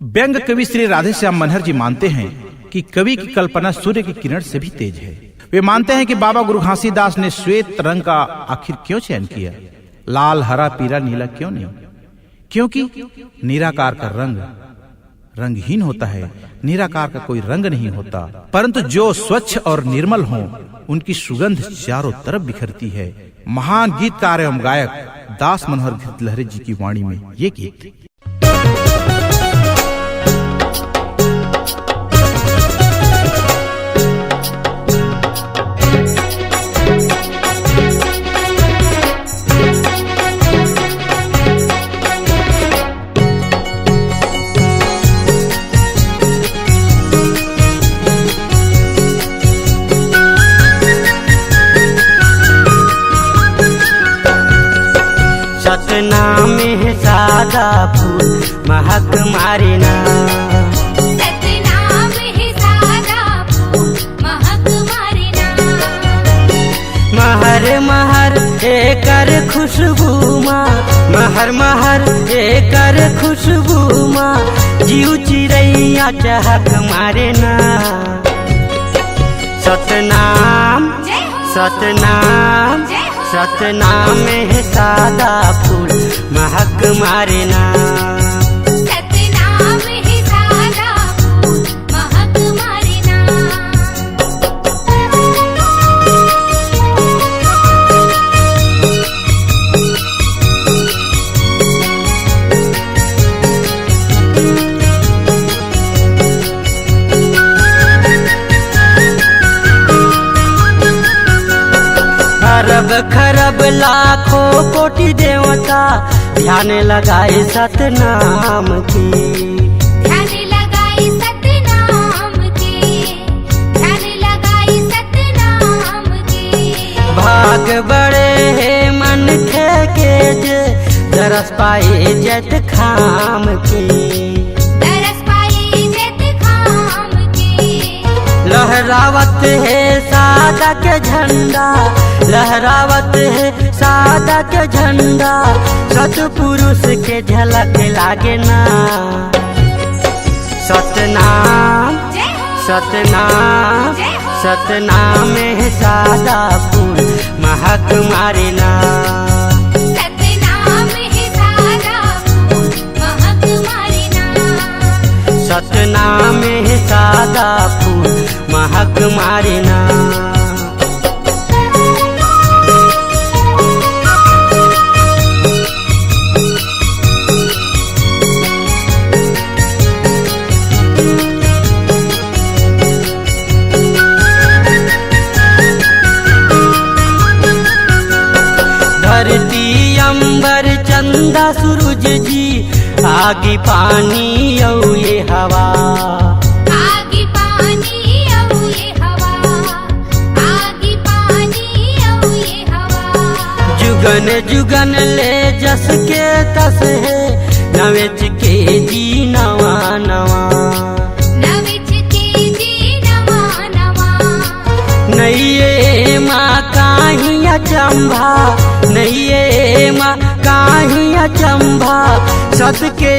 व्यंग कवि श्री राधेश्याम मनहर जी मानते हैं कि कवि की कल्पना सूर्य की किरण से भी तेज है। वे मानते हैं कि बाबा गुरु घासीदास ने श्वेत रंग का आखिर क्यों चयन किया, लाल हरा पीला नीला क्यों नहीं? क्योंकि निराकार का रंग रंगहीन होता है, निराकार का कोई रंग नहीं होता, परंतु जो स्वच्छ और निर्मल हो उनकी सुगंध चारों तरफ बिखरती है। महान गीतकार एवं गायक दास मनोहर घृतलहरी जी की वाणी में ये गीत। सतना में सादा फूल महक मारे ना, सतना में सादा फूल महक मारे ना, महर महर एकर खुशबू माँ, महर महर एकर खुशबू माँ, जीव चिड़ैया चहक मारे ना। सतनाम सतनाम सतनाम में सादा फूल महक मारे ना, सतना में सादा फूल महक मारे ना। खरब खरब लाखों कोटि देवता ध्यान लगाए सतनाम की, ध्यान लगाए सतनाम के, ध्यान लगाए सतनाम के। भाग बड़े है मन के जे दरस पाए जत खाम की, दरस पाए जत खाम के। लहरावत है सादा के झंडा, लहरावत है सादा के झंडा, सतपुरुष के झलक लागे ना। सतनाम सतनाम सतनाम में सादा फूल महक मारे ना, सतना में सादा फूल महक मारे ना, सतनाम में सादा फूल महक मारे ना। धरती अंबर चंदा सूरज जी, आगे पानी और ये हवा, आगे पानी और ये हवा, आगे पानी और ये हवा। जुगन जुगन ले जस के तस है, नवेच के जी नवा नवा, नविच के जी नवा नवा। नैये माँ काहीं अचंभा, नैये माँ काहीं अचंभा, सत के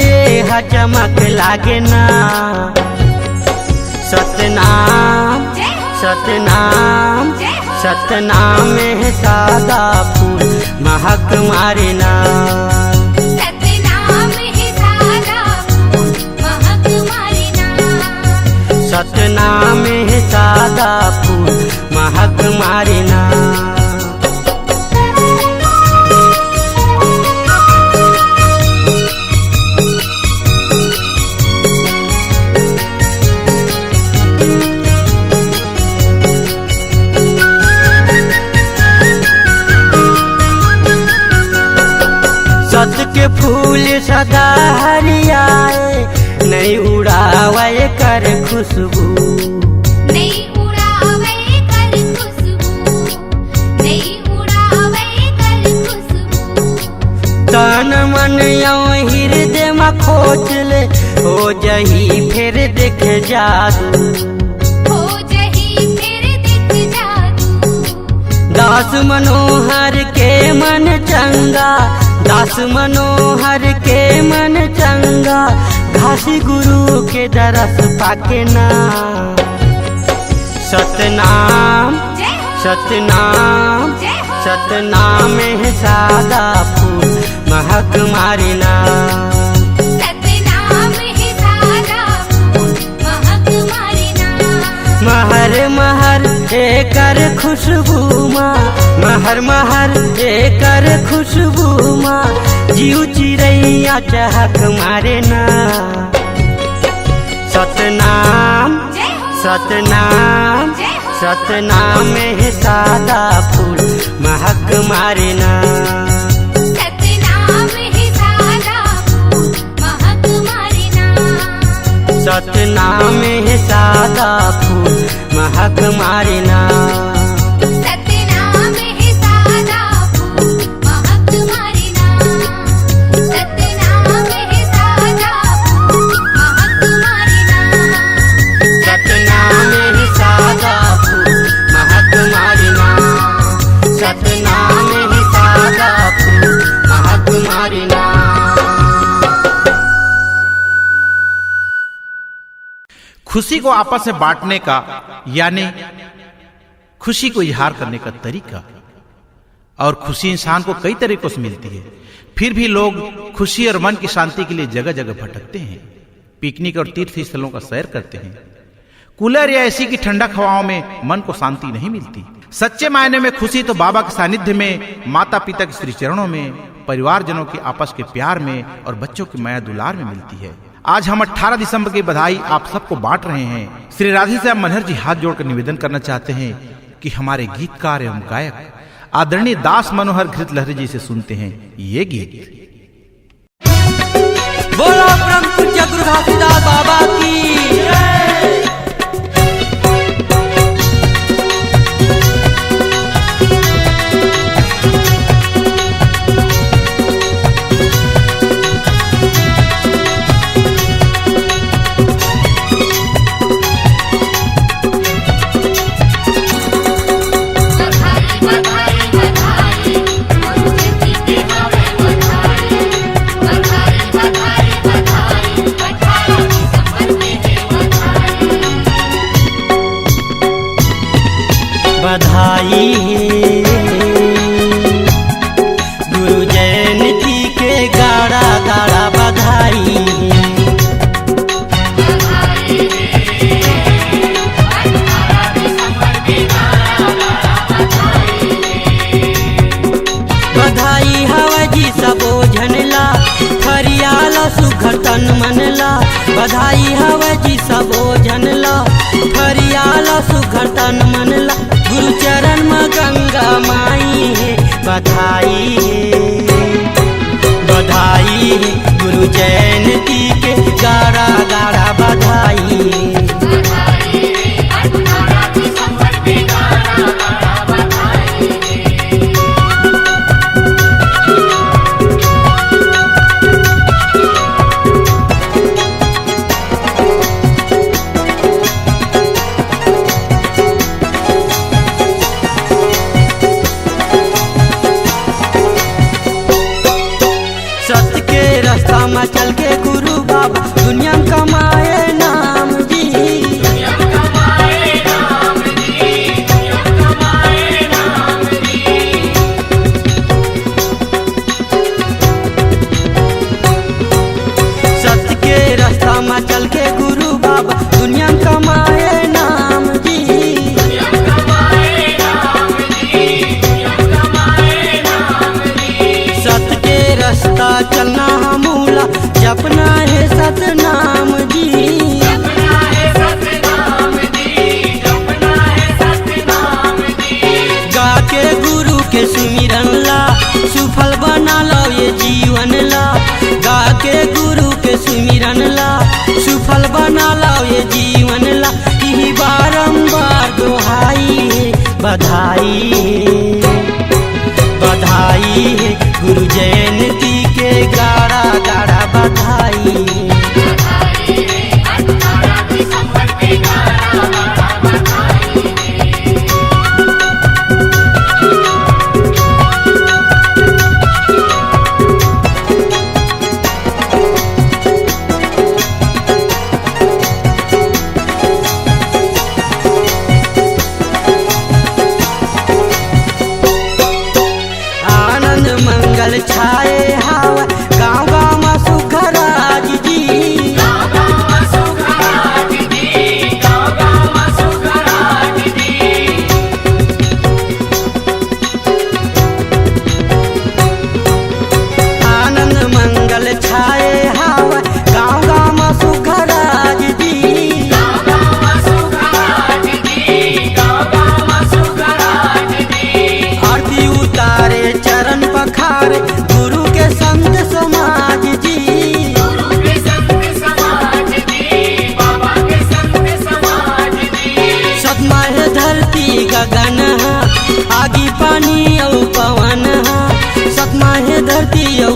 हा चमक लागे ना। सतनाम सतनाम सतनाम में सादा फूल महक मारे ना, सतना में सादा फूल महक मारे ना, सतनाम में सादा फूल महक मारे ना। सत के फूल सदा हरियाए, नहीं उड़ावे कर खुशबू, नहीं उड़ावे कर खुशबू, नहीं उड़ावे कर खुशबू। तन मन यौ हृदय में खोज ले, हो जही फिर देख जादू, हो जही फिर दिख जादू। दास मनोहर के मन चंगा, दास मनोहर के मन चंगा, घासी गुरु के दरस पाके ना सतनाम जय हो सतनाम जय हो सतनाम है सादा फूल महक मारिना सतनाम है सादा फूल महक मारिना महर महर एकर खुशबू माँ महर महर एकर खुशबू माँ जीव चिड़ैया चहक मारे ना सतनाम जय हो सतनाम जय हो सतनाम है सादा फूल महक मारिना सतनाम है सादा फूल महक मारिना सतनाम है सादा फूल महक मारिना सतनाम है सादा फूल महक मारिना सतनाम है सादा फूल महक मारिना सतनाम है सादा फूल महक मारिना सतनाम है सादा फूल महक मारिना। खुशी को आपस में बांटने का यानी खुशी को इजहार करने का तरीका। और खुशी इंसान को कई तरीकों से मिलती है, फिर भी लोग खुशी और मन की शांति के लिए जगह जगह भटकते हैं, पिकनिक और तीर्थ स्थलों का सैर करते हैं। कूलर या एसी की ठंडक हवाओं में मन को शांति नहीं मिलती। सच्चे मायने में खुशी तो बाबा के सानिध्य में, माता पिता के श्री चरणों में, परिवारजनों के आपस के प्यार में और बच्चों की माया दुलार में मिलती है। आज हम 18 दिसंबर की बधाई आप सबको बांट रहे हैं। श्री राधेश्याम मनहर जी हाथ जोड़कर निवेदन करना चाहते हैं कि हमारे गीतकार एवं गायक आदरणीय दास मनोहर घृत लहरी जी से सुनते हैं ये गीत। बोलो परम पूज्य गुरु घासीदास बाबा की जय। बधाई गुरु जयंती के गाड़ा गाड़ा बधाई बधाई हवा जी सबो झनला फरियाला सुघर तन मनला बधाई हवा जी सबो झनला फरियाला सुघर तन मनला गुरु चरण में गंगा माई है बधाई बधाई गुरु जयंती के गाड़ा गाड़ा बधाई सत्य के रास्ता में चल के गुरु बाबा दुनिया में कमाए नाम जी सत्य के रास्ता में चल के गुरु बाबा दुनिया में कमाए नाम जी सत्य के रास्ता चलना मूला जपना है सतनाम जी गा के गुरु के सुमिरन ला सुफल बना लो ये जीवन ला गा के गुरु के सुमिरन ला सुफल बना लो ये जीवन ला यही बारंबार दोहाई है बधाई बधाई है गुरु जयंती के गाड़ा गाड़ा बधाई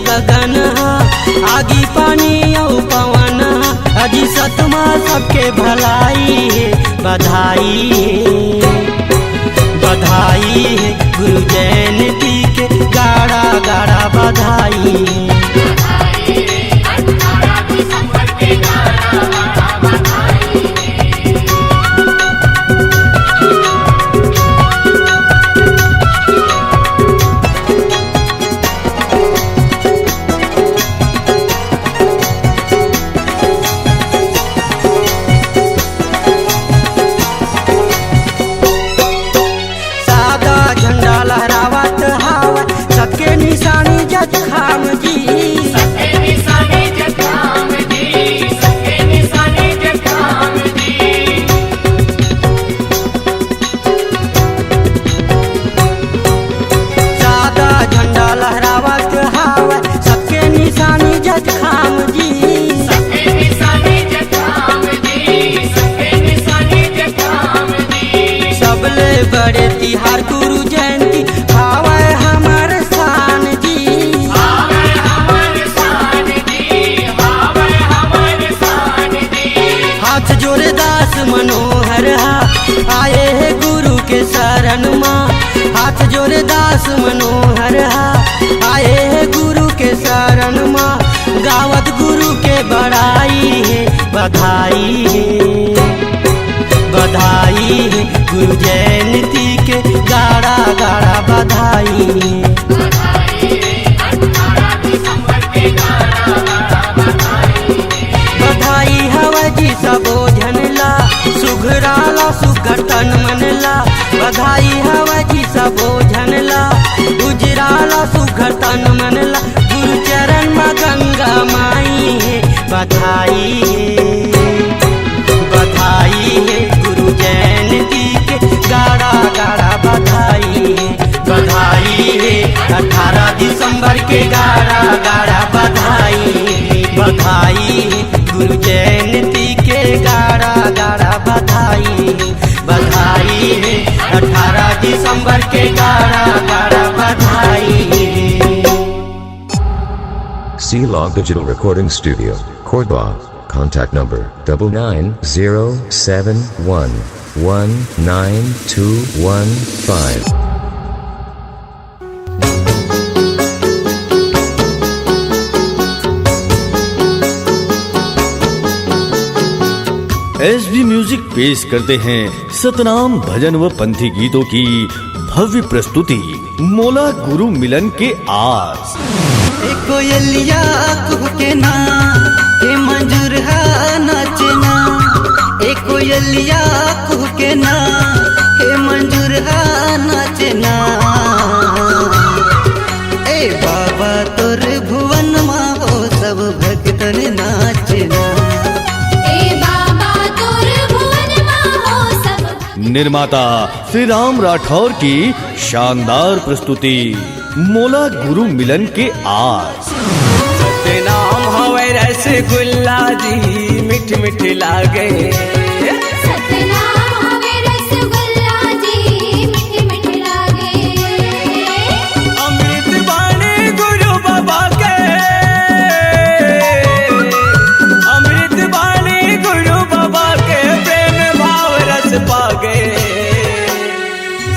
गगन आगी पानी और पवन अजी सतमा सबके भलाई है बधाई है बधाई है गुरु जयंती के गाड़ा गाड़ा बधाई है। सबके निशानी जग खाम जी सबके निशानी जग खाम जी सबके निशानी जग खाम जी सादा झंडा लहरावत हवा सबके निशानी जग खाम जी सबके निशानी जग खाम जी सबके निशानी जग खाम जी। सबले बड़े तिहार गुरु जयंती भावा हमारे शान जी हमारे शान जी हमारे शान जी। हाथ जोड़े दास मनोहर आए है गुरु के शरण माँ हाथ जोड़े दास मनोहर आए है गुरु के शरण माँ गावत गुरु के बड़ाई है बधाई है बधाई है गुरु जयंती के गाड़ा गाड़ा बधाई है। बधाई हवा जी सबो झनला सुघराला सुघर तन मनला बधाई हवा जी सबो झनला उजराला सुघर तन मनला गुरु चरण में गंगा माई है बधाई है गुरु जयंती के गाड़ा गाड़ा बधाई है 18 दिसंबर के गाड़ा गाड़ा बधाई है गुरु जयंती के गाड़ा गाड़ा बधाई है 18 दिसंबर के गाड़ा गाड़ा बधाई है। C-Log Digital Recording Studio, Cordoba. Contact number 9907119215. SB music पेश करते हैं सतनाम भजन व पंथी गीतों की भव्य प्रस्तुति मोला गुरु मिलन के आस। कोयलिया के ना के मंजूर है नाचना कोयलिया के ना के मंजूर है नाचना बाबा तोर भुवन माँ वो सब भक्तन नाचना निर्माता श्री राम राठौर की शानदार प्रस्तुति मोला गुरु मिलन के आस। नाम हवे रसगुल्ला जी मिठ मिठ लागे सतनाम हवे रसगुल्ला जी मिठ मिठ लागे अमृत बाणी गुरु बाबा के अमृत बाणी गुरु बाबा के प्रेम भाव रस पागे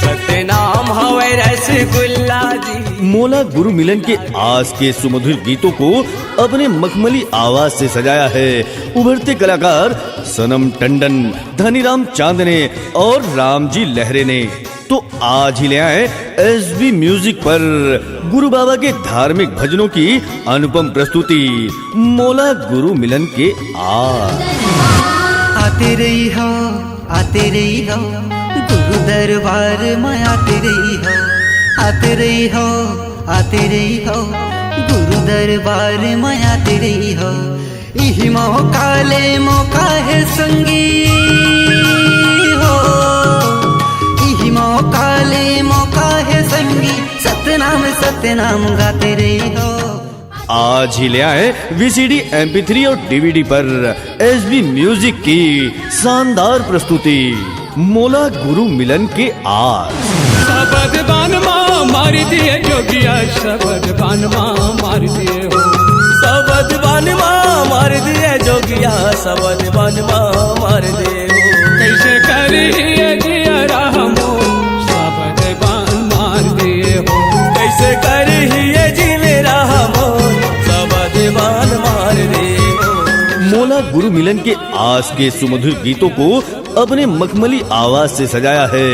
सतनाम हवे रसगुल्ला जी। मोला गुरु मिलन के आस के सुमधुर गीतों को अपने मखमली आवाज से सजाया है उभरते कलाकार सनम टंडन, धनीराम चांदने और रामजी लहरे ने। तो आज ही ले आए SB म्यूजिक पर गुरु बाबा के धार्मिक भजनों की अनुपम प्रस्तुति मोला गुरु मिलन के आस। आते रही हो गुरु दरबार में आते रही हो गुरु दरबार में आते रही हो इही मौका है संगी हो इही मौका है संगी सतनाम गाते रही हो। आज ही ले आए VCD, MP3 और DVD पर SB म्यूजिक की शानदार प्रस्तुति मोला गुरु मिलन के आस। सबद बान माँ मार दिए जोगिया सबद बान माँ मार दिए हो सबद बान माँ मार दिए जोगिया सबद बान माँ मार दिए हो कैसे करिए जिया रामो सबद बान मार दिए हो कैसे करिए जी मेरा मोर सबद बान मार दिए हो। मोला गुरु मिलन के आज के सुमधुर गीतों को अपने मखमली आवाज से सजाया है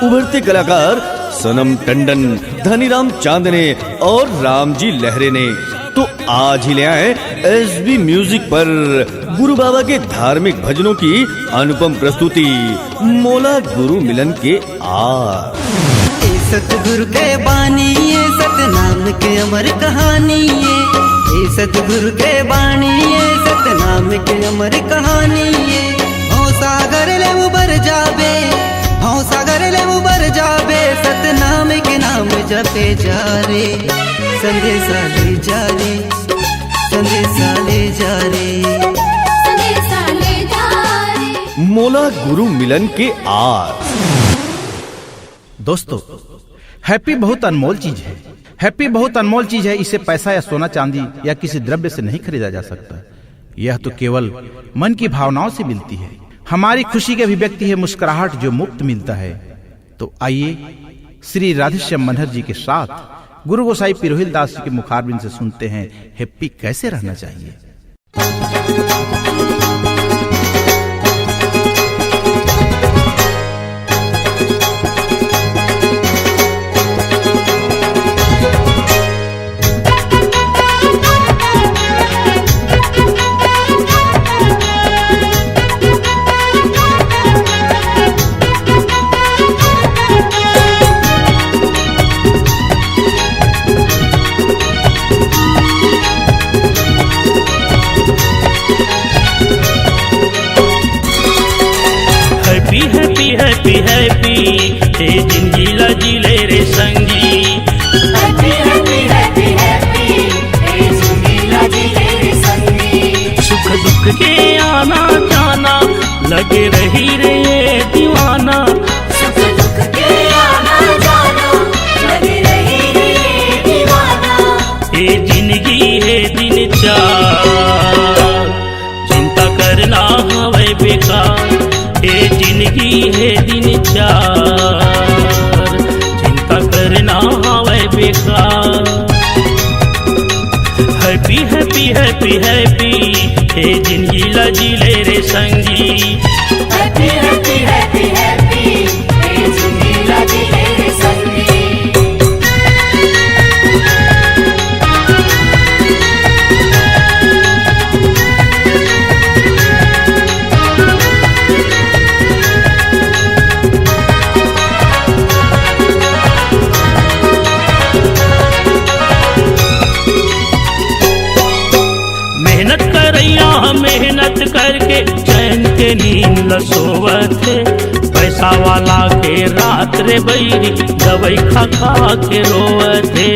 उभरते कलाकार सनम टंडन, धनीराम चांदने और रामजी लहरे ने। तो आज ही ले आए एसबी म्यूजिक पर गुरु बाबा के धार्मिक भजनों की अनुपम प्रस्तुति मोला गुरु मिलन के आर। सतगुरु के बानी ये सतनाम के अमर कहानी ये सतगुरु के बानी ये सतनाम के अमर कहानी ये भव सागर ले उबर जाबे भव सागर ले उबर जाबे सतनाम के नाम जपे जा रे संदेशा ले जा रे संदेशा ले जा रे संदेशा ले जा रे। मोला गुरु मिलन के आर। दोस्तों, हैप्पी बहुत अनमोल चीज है। हैप्पी बहुत अनमोल चीज है। इसे पैसा या सोना चांदी या किसी द्रव्य से नहीं खरीदा जा सकता। यह तो केवल मन की भावनाओं से मिलती है। हमारी खुशी की अभिव्यक्ति है मुस्कुराहट जो मुफ्त मिलता है। तो आइए श्री राधेश्याम मनहर जी के साथ गुरु गोसाई पिरोहिल दास जी के मुखारबिंद से सुनते हैं हैप्पी कैसे रहना चाहिए। हैप्पी हैप्पी हे जिंदगी लजीले रे संगी। हैप्पी हैप्पी हैप्पी हैप्पी हे जिंदगी लजीले रे संगी। सुख दुख के आना जाना लगे रही रे ये दीवाना। सुख दुख के आना जाना लगे रही रे ये दीवाना। हे जिंदगी है दिन चार चिंता करना हवे बेकार। हे जिंदगी है दिन चार चिंता करना हवे बेकार। हैप्पी हैप्पी हैप्पी हैप्पी हे जिंदगी लजीले रे संगी। हैप्पी हैप्पी हैप्पी हैप्पी हे जिंदगी लजीले रे संगी। मेहनत करके चैन के नींद ल सोवत है। पैसा वाला के रात रे बैरी दवाई खा खा के रोवत है।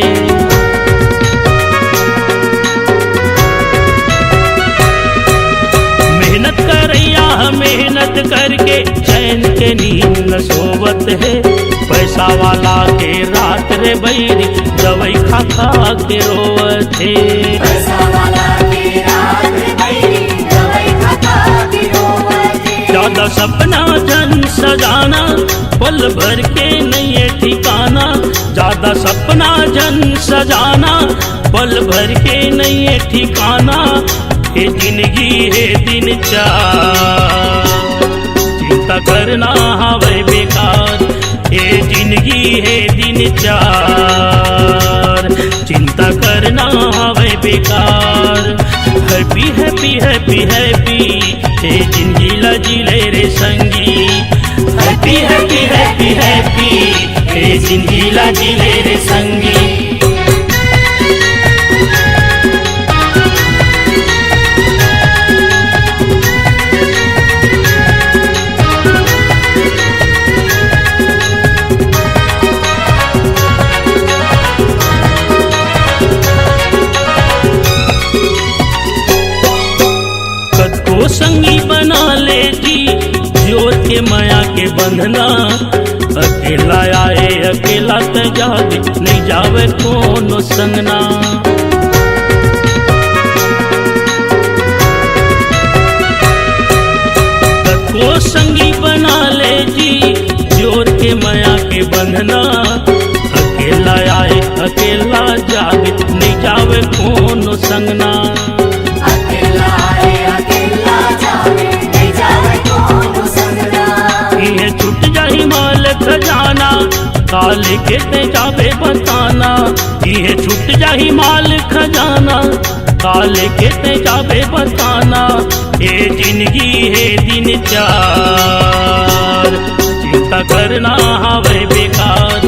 मेहनत करैया मेहनत करके चैन के नींद ल सोवत है। पैसा वाला के रात रे बैरी दवाई खा खा के रोवत है। पैसा वाला के रात रे बैरी दवाई खा खा के रोवत है। ज्यादा सपना जन सजाना पल भर के नहीं है ठिकाना। ज्यादा सपना जन सजाना पल भर के नहीं है ठिकाना। ये जिंदगी है दिन चार चिंता करना हवे बेकार। ये जिंदगी है दिन चार चिंता करना हवे बेकार। हैप्पी हैप्पी हैप्पी हैप्पी हे जिंदगी लजीले रे संगी। हैप्पी हैप्पी हैप्पी हैप्पी हे जिंदगी लजीले रे संगी। संगी बना ले जी जोर के माया के बंधना। अकेला आए अकेला त जागे नहीं जावे कोनो संगना। को संगी बना ले जी जोर के माया के बंधना, अकेला आए अकेला जागे नहीं जावे कोनो संगना। अकेला आए अकेला जावे नहीं जावे कोनो संगना। ये छूट जाही माल खजाना काले के ते जावे बताना। ये छूट जाही माल खजाना काले के ते जावे बताना। ये जिंदगी है दिन चार चिंता करना हवे बेकार।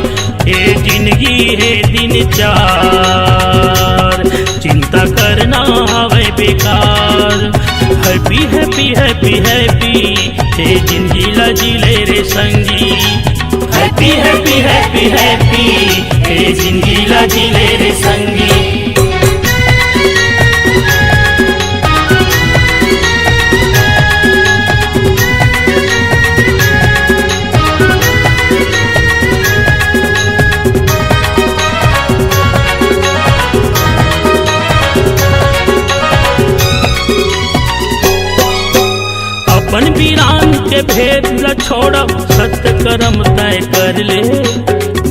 ये जिंदगी है दिन चार चिंता करना हवे बेकार। हैप्पी हैप्पी हैप्पी हैप्पी ये जिंदगी लजीले रे संगी। हैप्पी हैप्पी हैप्पी हैप्पी ये जिंदगी लजीले रे संगी। अपन वीरान के भेद न छोड़ब सत्य कर्म तय कर ले।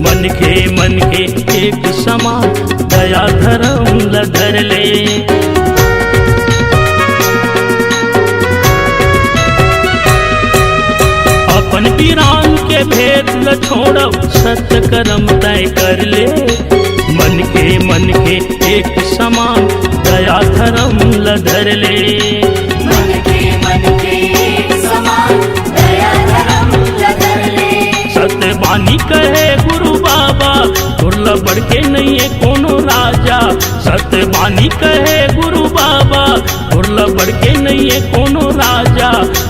मन के एक समान दया धर्म ल धर ले। अपन वीरान के भेद न छोड़ब सत्य कर्म तय कर ले। मन के एक समान दया धर्म ल धर ले। मन के एक समान दया धर्म ल धर ले। सत्यवानी कहे गुरु बाबा दुर्लभ बढ़ के नहीं है कोनो राजा। सत्यवानी कहे गुरु बाबा दुर्लभ बढ़ के नहीं है कोनो राजा।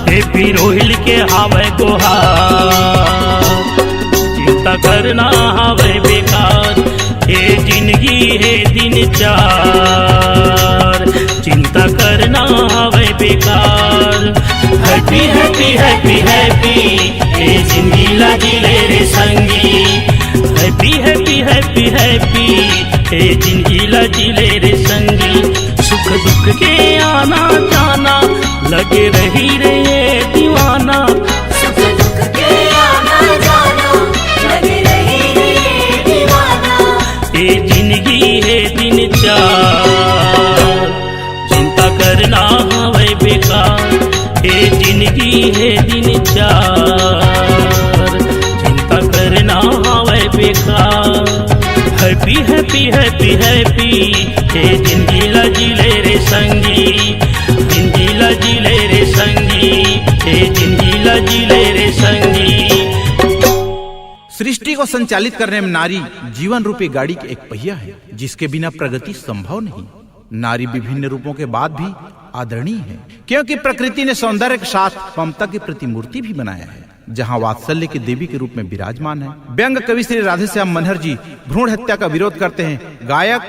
हे पिरोहिल के हावे गोहार चिंता करना हावे बेकार। ये जिंदगी है दिन चार चिंता करना हवे बेकार। हैप्पी हैप्पी हैप्पी हैप्पी ये जिंदगी लजीले रे संगी। हैप्पी हैप्पी हैप्पी हैप्पी ये जिंदगी लजीले रे संगी। सुख दुख के आना जाना लगे रही रे ये दीवाना। सुख दुख के आना जाना लगे रही रे ये दीवाना। ये जिंदगी है दिन चार चिंता करना हवे बेकार। ये जिंदगी है दिन चार चिंता करना हवे बेकार। हैप्पी हैप्पी हैप्पी हैप्पी ये जिंदगी लजीले रे संगी। जिंदगी लजीले रे संगी ये जिंदगी लजीले रे संगी। सृष्टि को संचालित करने में नारी जीवन रूपी गाड़ी की एक पहिया है जिसके बिना प्रगति संभव नहीं। नारी विभिन्न रूपों के बाद भी आदरणीय है क्योंकि प्रकृति ने सौंदर्य के साथ ममता की प्रतिमूर्ति भी बनाया है जहां वात्सल्य की देवी के रूप में विराजमान है। व्यंग कवि श्री राधेश्याम मनहर जी भ्रूण हत्या का विरोध करते हैं गायक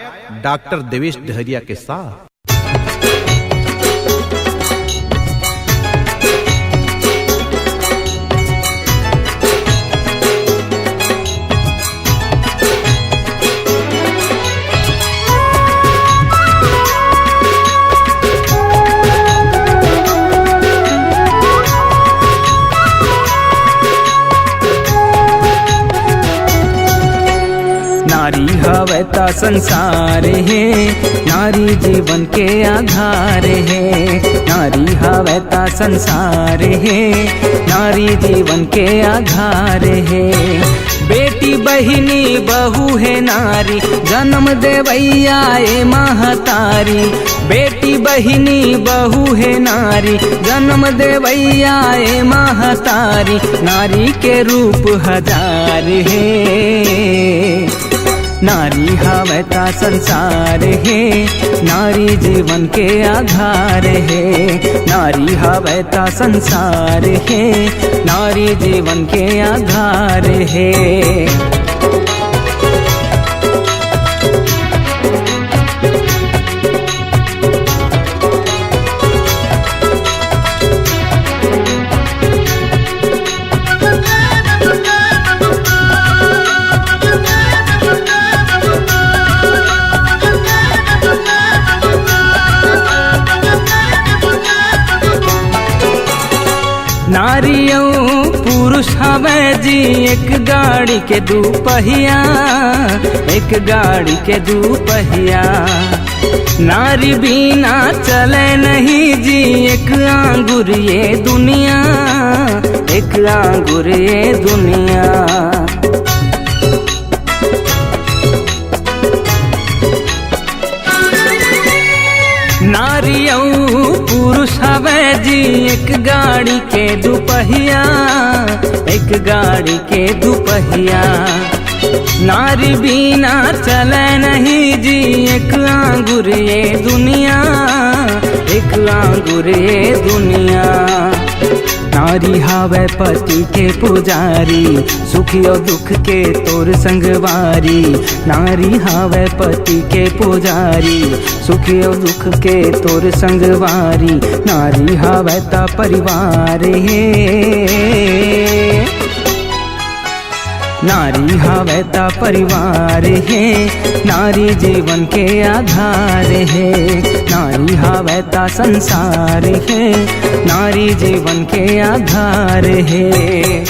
डॉक्टर देवेश डहरिया के साथ। नारी हवे ता संसार है, नारी जीवन के आधार है। नारी हवे ता संसार है, नारी जीवन के आधार है। बेटी बहिनी बहू है नारी, जन्म देवैया ए महतारी। बेटी बहिनी बहू है नारी, जन्म देवैया ए महतारी। नारी के रूप हजार है, नारी हवे ता संसार है, नारी जीवन के आधार है। नारी हवे ता संसार है, नारी जीवन के आधार है। नारी और पुरुष हवे जी एक गाड़ी के दू पहिया, एक गाड़ी के दू पहिया। नारी बिना चले नहीं जी एक आंगुर ये दुनिया, एक आंगुर ये दुनिया। नारी और पुरुष हवे जी एक गाड़ी के दुपहिया, एक गाड़ी के दुपहिया। नारी बिना चले नहीं जी एक आंगुर ये दुनिया, एक आंगुर ये दुनिया। नारी हावे पति के पुजारी, सुखी और दुख के तोर संगवारी। नारी हावे पति के पुजारी, सुखी और दुख के तोर संगवारी। नारी हावे ता परिवार है, नारी हावे ता परिवार है। नारी जीवन के आधार है, नारी हावे ता संसार है। नारी जीवन के आधार है।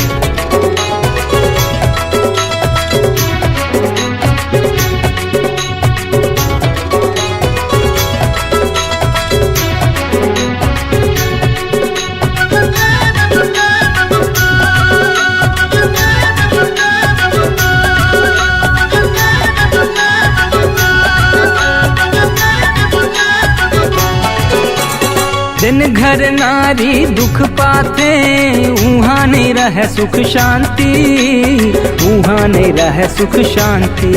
दिन घर नारी दुख पाते, उहाँ नहीं रहे सुख शांति, उहाँ नहीं रहे सुख शांति।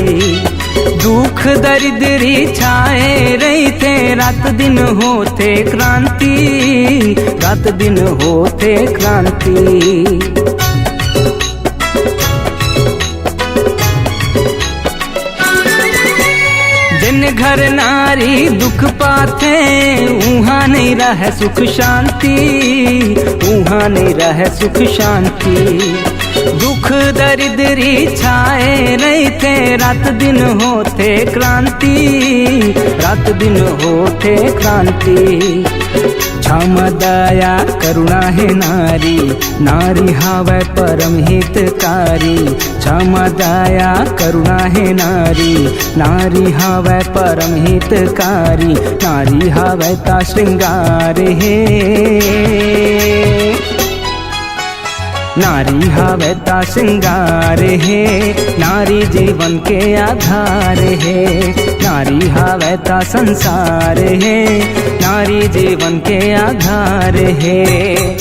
दुख दरिद्री छाए रहते, रात दिन होते क्रांति, रात दिन होते क्रांति। दिन घर नारी दुख पाते, उहाँ नहीं रहे सुख शांति, उहाँ नहीं रहे सुख शांति। दुख दरिद्री छाए रहते, रात दिन होते क्रांति, रात दिन होते क्रांति। क्षमा दया करुणा है नारी, नारी हावे परम हितकारी। क्षमा दया करुणा है नारी, नारी हावे परम हितकारी। नारी हावे ता श्रृंगार है, नारी हावे ता श्रृंगार है। नारी जीवन के आधार है, नारी हावे ता संसार है। नारी जीवन के आधार है।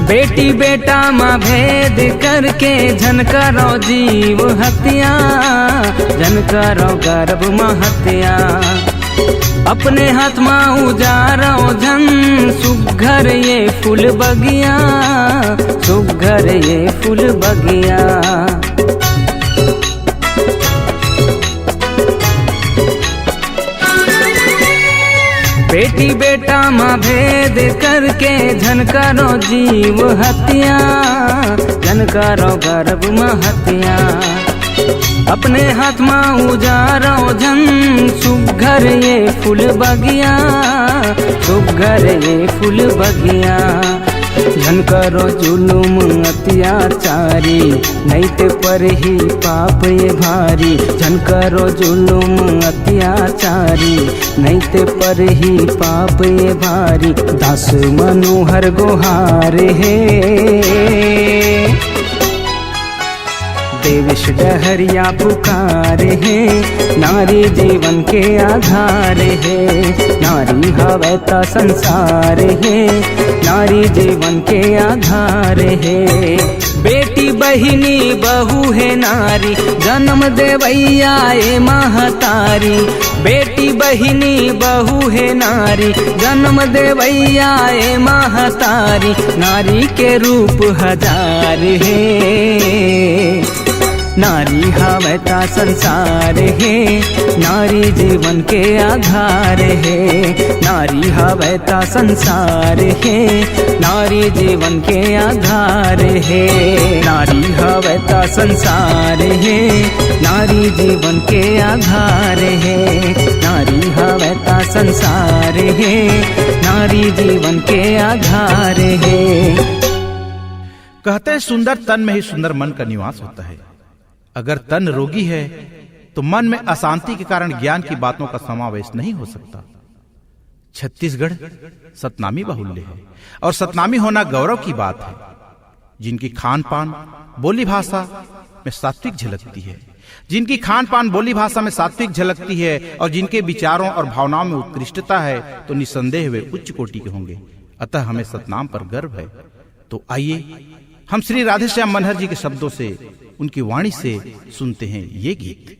बेटी बेटा माँ भेद करके झनकारो जीव हत्या, झनकारो गर्भ माँ हत्या। अपने हाथ माँ उजारो झन, सुघर ये फूल बगिया, सुघर ये फूल बगिया। बेटी बेटा माँ भेद करके झनकारो जीव हत्या, झनकारो गर्भ माँ हत्या। अपने हाथ माँ उजारो झन, सुघर ये फूल बगिया, सुघर ये फूल बगिया। झनकारो जुलुम अत्याचारी, नैते पर ही पाप ये भारी। झनकारो जुलुम अत्याचारी, नैते पर ही पाप ये भारी। दास मनोहर गुहार है, देवेश डहरिया पुकार है। नारी जीवन के आधार है, नारी हवे ता संसार है। नारी जीवन के आधार है। बेटी बहिनी बहू है नारी, जन्म देवैया ए महतारी। बेटी बहिनी बहू है नारी, जन्म देवैया ए महतारी। नारी के रूप हजार है, नारी हवता संसार है, नारी जीवन के आधार है। नारी हवता संसार है, नारी जीवन के आधार है। नारी हवता संसार है, नारी जीवन के आधार है। नारी हवता संसार है, नारी जीवन के आधार है। कहते हैं सुंदर तन में ही सुंदर मन का निवास होता है। अगर तन रोगी है तो मन में अशांति के कारण ज्ञान की बातों का समावेश नहीं हो सकता। छत्तीसगढ़ सतनामी बाहुल्य है और सतनामी होना गौरव की बात है। जिनकी खान पान बोली भाषा में सात्विक झलकती है, जिनकी खान पान बोली भाषा में सात्विक झलकती है और जिनके विचारों और भावनाओं में उत्कृष्टता है, तो निसंदेह वे उच्च कोटि के होंगे। अतः हमें सतनाम पर गर्व है। तो आइए हम श्री राधेश्याम मनहर जी के शब्दों से, उनकी वाणी से सुनते हैं ये गीत।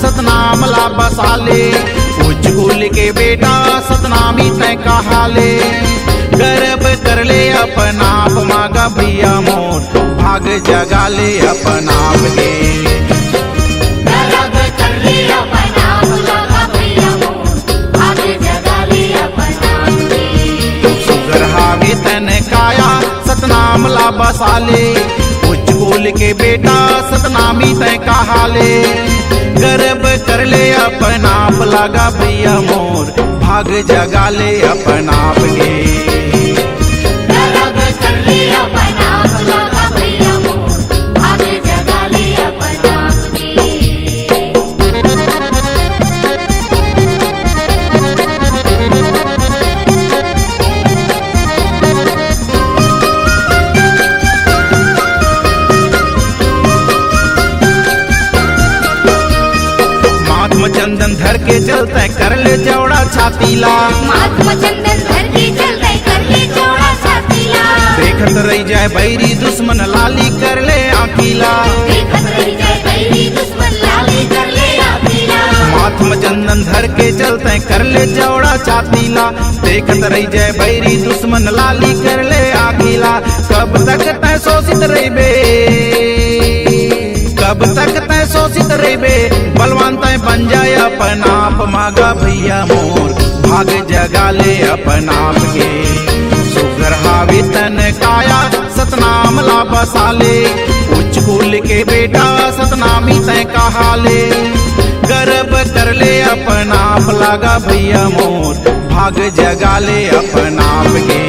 सतनाम ला बसाले, उच्च कुल के बेटा सतनामी तय कहाले। गर्व कर ले अपना आप मांगा भैया मोर, भाग जगा ले अपना आप के। गर्व कर ले अपना आप मांगा भैया मोर, भाग जगा ले अपना आप के। सुगर हावे तन काया सतनाम ला बसाले, उच्च कुल के बेटा सतनामी तय कहाले। गर्व कर ले अपना आप लगा भैया मोर, भाग जगा ले अपना आप के। गर्व कर ले अपना आप लगा भैया मोर, भाग जगा ले अपना आप के। चंदन धर के चलते कर ले चौड़ा छातीला, महात्मा चंदन धर के चलते कर ले चौड़ा छातीला। देखत रही जाए बैरी दुश्मन लाली कर ले आखीला, देखत रही जाए बैरी दुश्मन लाली कर ले आखीला। महात्मा चंदन धर के चलते कर ले चौड़ा छातीला, देखत रही जाए बैरी दुश्मन लाली कर ले आखीला। कब तक तय शोषित रही बे, कब तक तय शोषित रहे, बलवान तय बन जाए अपना आप मांगा भैया मोर, भाग जगा ले अपना आप के। सुगर हावे तन काया सतनाम ला बसाले, उच्च कुल के बेटा सतनामी तय कहाले। गर्व कर ले अपना आप लगा भैया मोर, भाग जगा ले अपना आप के।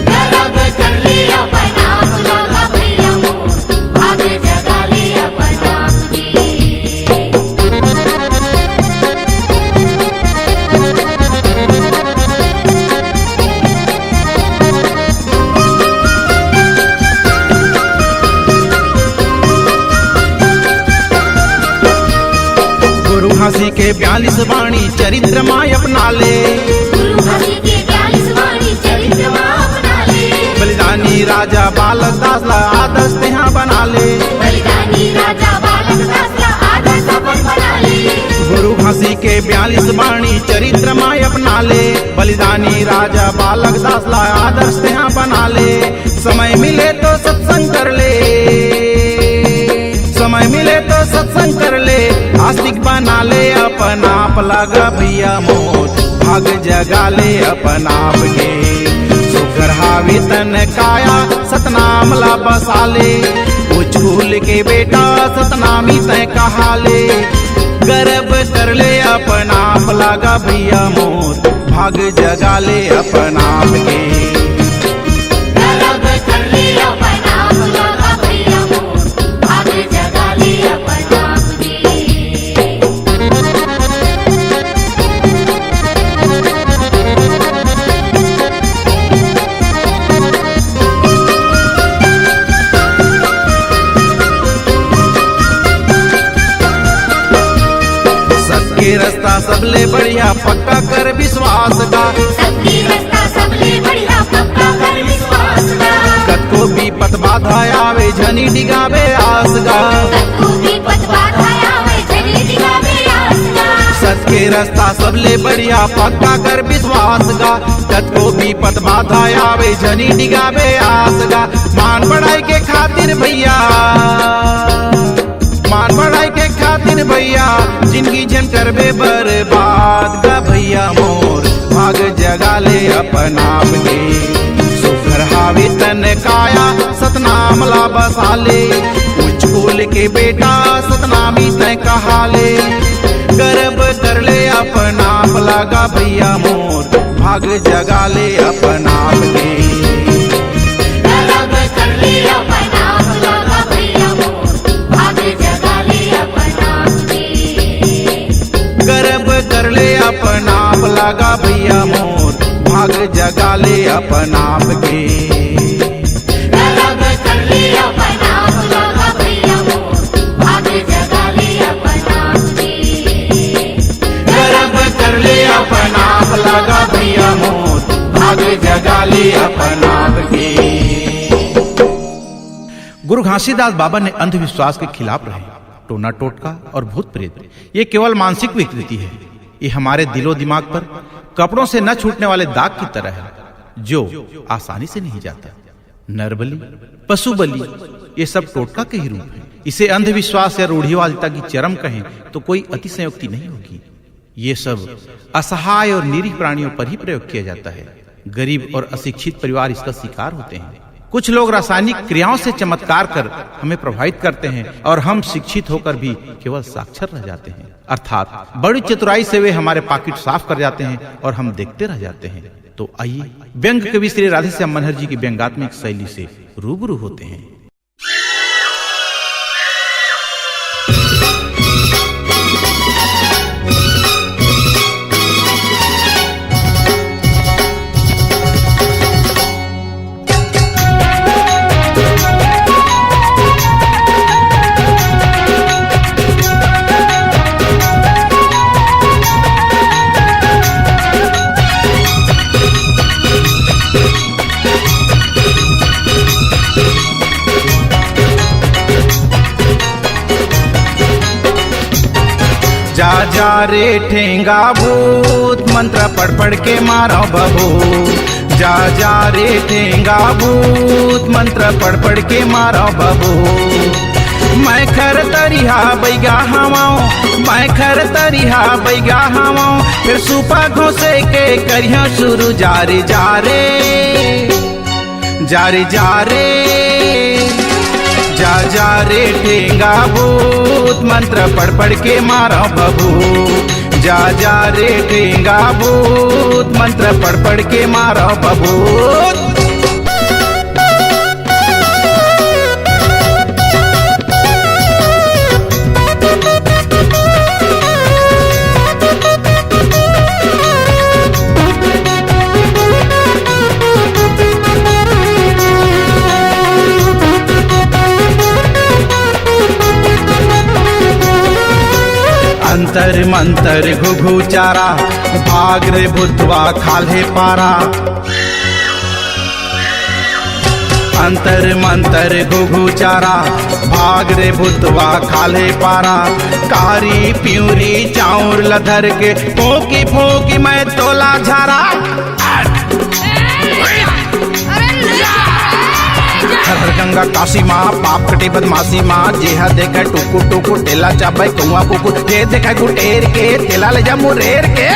गर्व कर ले अपना आप लगा भैया मोर, भाग जगा ले अपना आप के। गुरु हंसी के 42 वाणी चरित्र माय अपना ले, गुरु हंसी के 42 वाणी चरित्र माय अपना ले। बलिदानी राजा बालक दास ला आदर्श यहाँ बना ले, बलिदानी राजा बालक दास ला आदर्श अपन बना ले। गुरु हंसी के 42 वाणी चरित्र माय अपना ले, बलिदानी राजा बालक दास ला आदर्श यहाँ बना ले। समय मिले तो सत्संग कर ले, समय मिले तो सत्संग कर ले, आस्तिक बना ले अपना आप लगा भैया मोर, भाग जगा ले अपना आप के। सुगर हावे तन काया सतनाम ला बसाले, उच्च कुल के बेटा सतनामी तय कहाले। गर्व कर ले अपना आप लगा भैया मोर, भाग जगा ले अपना आप के। गर्व कर ले अपना आप लगा भैया मोर, भाग जगा ले अपना आप के। सबके रास्ता सबले पक्का कर विश्वास का। सबकी रस्ता सबले बढ़िया पक्का कर विश्वास का। कत को भी पत बाधा आवे झनी डिगावे आस का। कत्तू भी पत बाधा आवे झनी डिगावे आस का। सच के रास्ता सबले बढ़िया पक्का कर विश्वास का। कत को भी पत बाधा आवे झनी डिगावे आस का। मान बढ़ाई के खातिर भैया, मान बढ़ाई के खातिर भैया, जिंदगी जन करबे बर्बाद का भैया मोर। भाग जगा ले अपन आप के, सुखर हावे तन काया सतनाम ला बसा ले। उच्च कुल के बेटा सतनामी तय कहा ले। गर्व कर ले अपन आप लगा भैया मोर। भाग जगा ले अपन आप के, गर्व कर ले अपन आप लगा भैया मोर। भाग जगा ले अपन आप के। गर्व कर ले अपन आप लगा भैया मोर। भाग जगा ले अपन आप के, गर्व कर ले अपन आप लगा भैया मोर। भाग जगा ले अपन आप के। गर्व कर ले अपन आप लगा भैया मोर। भाग जगा ले अपन आप के। गुरु घासीदास बाबा ने अंधविश्वास के खिलाफ रहे। टोना टोटका और भूत प्रेत ये केवल मानसिक विकृति है। ये हमारे दिलो दिमाग पर कपड़ों से न छूटने वाले दाग की तरह है, जो आसानी से नहीं जाता। नरबली, पशु बलि ये सब टोटका के ही रूप है। इसे अंधविश्वास या रूढ़िवादिता की चरम कहें तो कोई अतिशयोक्ति नहीं होगी। ये सब असहाय और निरीह प्राणियों पर ही प्रयोग किया जाता है। गरीब और अशिक्षित परिवार इसका शिकार होते हैं। कुछ लोग रासायनिक क्रियाओं से चमत्कार कर हमें प्रभावित करते हैं और हम शिक्षित होकर भी केवल साक्षर रह जाते हैं। अर्थात बड़ी चतुराई से वे हमारे पाकिट साफ कर जाते हैं और हम देखते रह जाते हैं। तो आइए व्यंग कवि श्री राधेश्याम मनहर जी की व्यंगात्मक शैली से रूबरू होते हैं। जा जा रे ठेंगा भूत मंत्र पढ़ पढ़ के मारो बबू। जा जा रे ठेंगा भूत मंत्र पढ़ पढ़ के मारो बबू। मैं खर तरिहा बैगा हवाऊं, मैं खर तरिहा बैगा हवाऊं। फिर सुपा घोसे के करिया शुरू जा रे जा रे जा रे जा रे। जा जा रे ठेंगा भूत मंत्र पढ़ पढ़ के मारो बबू। जा जा रे ठेंगा भूत मंत्र पढ़ पढ़ के मारो बबू। अंतर मंतर घुघु चारा, भाग रे भूतवा खाले पारा। अंतर मंतर घुघु चारा, भाग रे भूतवा खाले पारा। कारी प्यूरी चाउर लधर के फोकी फोकी मैं तोला झारा। हर गंगा काशी माँ पाप कटे बदमाशी माँ। जेहा देखा टुकु टुकु टेला चाबे कुआ कुकुर। जे देखा गुटेर के तेला ले जा मुरेर के।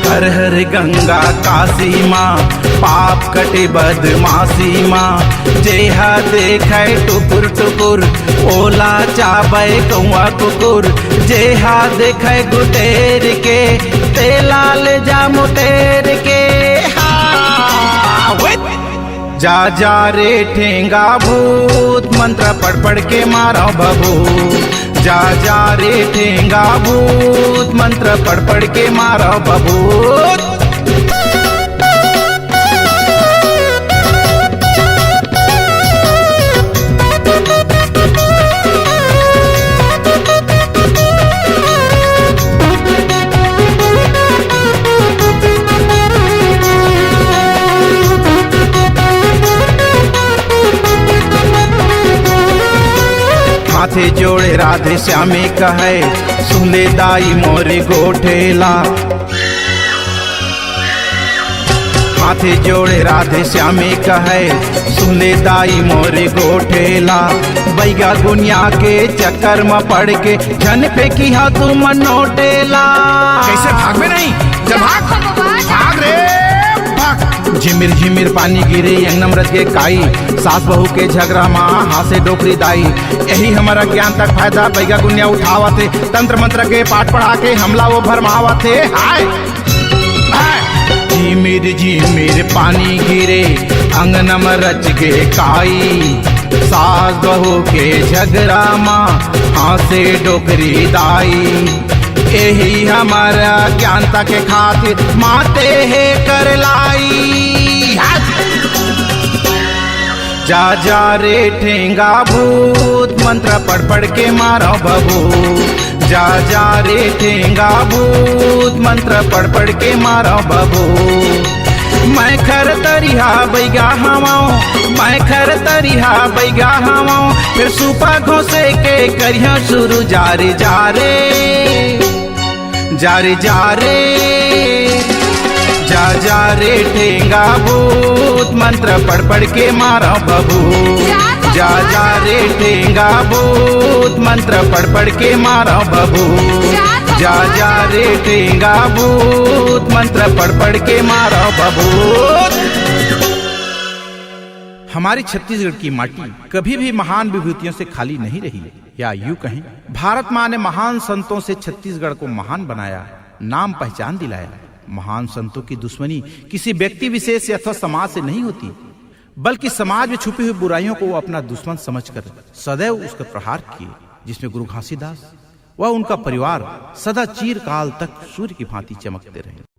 हर हर गंगा काशी माँ पाप कटे बदमाशी माँ। जेहा देखा टुकुर टुकुर ओला चाबे कुआ कुकुर। जेहा देखा गुटेर के तेला ले जा मुटेर के। जा जा रे ठेंगा भूत मंत्र पढ़ पढ़ के मारो बबू। जा जा रे ठेंगा भूत मंत्र पढ़ पढ़ के मारो बबू। हाथे जोड़े राधे श्यामे कहे सुले दाई मोरे गोठेला। हाथे जोड़े राधे श्यामे कहे सुले दाई मोरे गोठेला। बैगा गुनिया के चक्कर में पड़ के जन पे किया तू मनोटेला। कैसे भाग में नहीं चल भाग रे भाग। झिमिर झिमिर पानी गिरे अंगनम रच के काई, सास बहू के झगड़ा माँ हाथ से डोकरी दाई। यही हमारा ज्ञान तक फायदा बैगा गुनिया उठावा थे, तंत्र मंत्र के पाठ पढ़ा के हमला वो भरमावा थे। हाय झिमिर झिमिर पानी गिरे अंगनम रच के काई, सास बहू के झगड़ा माँ हाथ से डोकरी दाई। यही हमारा ज्ञानता के खातिर माते है कर लाई। जा जा रे ठेंगा भूत मंत्र पढ़ पढ़ के मारो बबू। जा जा रे ठेंगा भूत मंत्र पढ़ पढ़ के मारो बबू। मैं खर तरिहा बैगा हवाऊं, मैं खर तरिहा बैगा हवाऊं, फिर सुपा घोसे के करिया शुरू जारे जारे जारे जारे। जा जा रे ठेंगा भूत मंत्र पढ़ पढ़ के मारो बबू। जा जा रे ठेंगा भूत मंत्र पढ़ पढ़ के मारो बबू। जा जा रे ठेंगा भूत मंत्र पढ़ पढ़ के मारो बबू। हमारी छत्तीसगढ़ की माटी कभी भी महान विभूतियों से खाली नहीं रही, या यूं कहें भारत माँ ने महान संतों से छत्तीसगढ़ को महान बनाया, नाम पहचान दिलाया। महान संतों की दुश्मनी किसी व्यक्ति विशेष से अथवा समाज से नहीं होती, बल्कि समाज में छुपी हुई बुराइयों को वो अपना दुश्मन समझकर सदैव उसका प्रहार किए, जिसमें गुरु घासीदास व उनका परिवार सदा चिरकाल तक सूर्य की भांति चमकते रहे।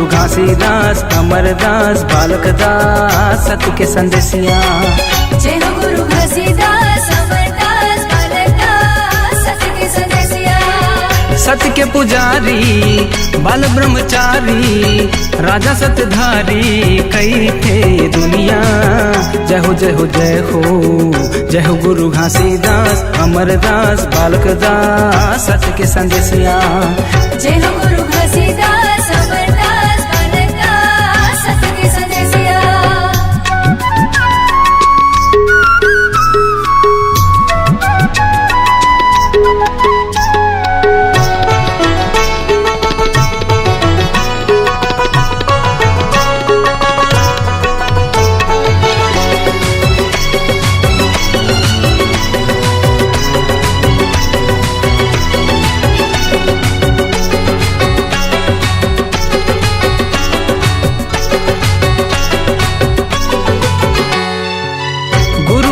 घासीदास अमरदास बालक दास सत्य के संदेशिया। जय हो गुरु घासीदास अमरदास बालक दास सत्य के संदेशिया। सत्य के पुजारी बाल ब्रह्मचारी राजा सत्यधारी कई थे दुनिया। जय हो जय हो जय हो जय हो गुरु घासीदास अमरदास बालक दास सत्य के संदेशिया। जय हो गुरु घासीदास अमरदास बालक दास सत्य के संदेशिया।